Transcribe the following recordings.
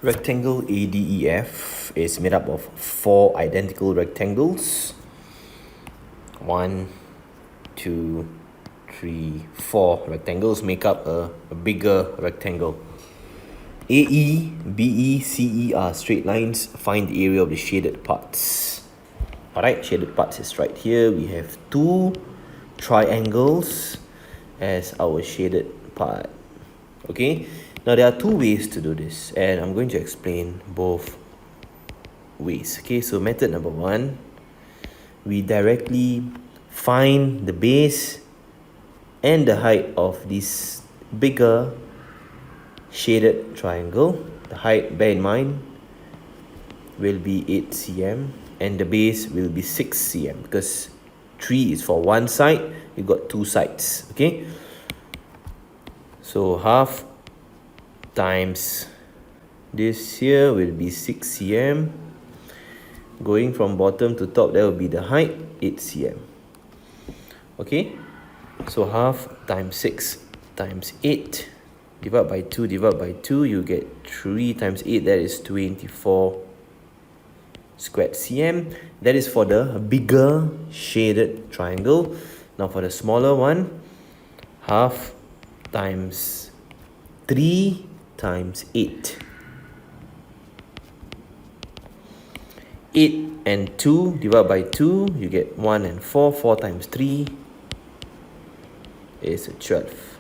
Rectangle ADEF is made up of 4 identical rectangles. 1, 2, 3, 4 rectangles make up a bigger rectangle. AE, BE, CE are straight lines. Find the area of the shaded parts. Alright, shaded parts is right here. We have 2 triangles as our shaded part. Okay, now there are 2 ways to do this, and I'm going to explain both ways. Okay, so method number 1, we directly find the base and the height of this bigger shaded triangle. The height, bear in mind, will be 8 cm and the base will be 6 cm because 3 is for one side, you got 2 sides. Okay, so half times this here will be 6 cm. Going from bottom to top, that will be the height, 8 cm. Okay, so half times 6 times 8 divide by 2 divide by 2, you get 3 times 8, that is 24 squared cm. That is for the bigger shaded triangle. Now for the smaller one, half times 3 times 8. 8 and 2 divide by 2, you get 1 and 4. 4 times 3 is 12.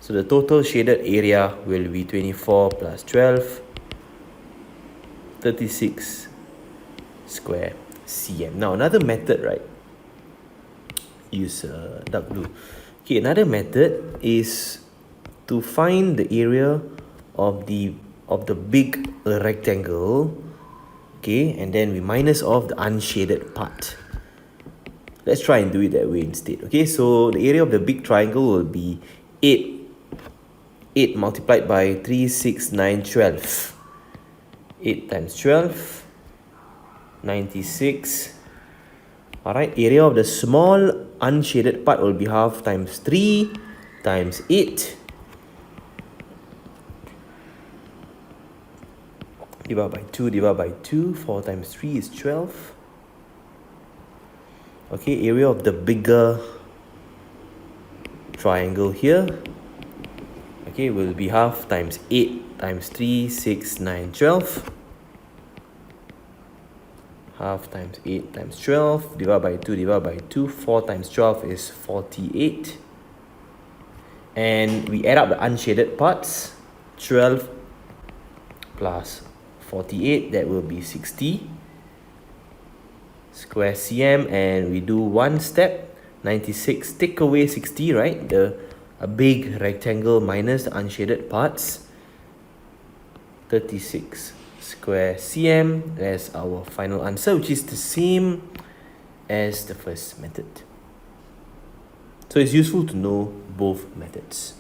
So the total shaded area will be 24 plus 12, 36 square cm. Now another method, right? Use dark blue. Okay, another method is to find the area of the big rectangle. Okay, and then we minus off the unshaded part. Let's try and do it that way instead. Okay, so the area of the big triangle will be 8 multiplied by 3, 6, 9, 12. 8 times 12, 96. Alright, area of the small unshaded part will be half times 3 times 8. Divide by 2, divide by 2. 4 times 3 is 12. Okay, area of the bigger triangle here, okay, will be half times 8 times 3, 6, 9, 12. Half times 8 times 12, divide by 2, divide by 2. 4 times 12 is 48. And we add up the unshaded parts. 12 plus 48, that will be 60 square cm. And we do one step, 96. Take away 60, right? A big rectangle minus the unshaded parts. 36 square cm. That's our final answer, which is the same as the first method. So it's useful to know both methods.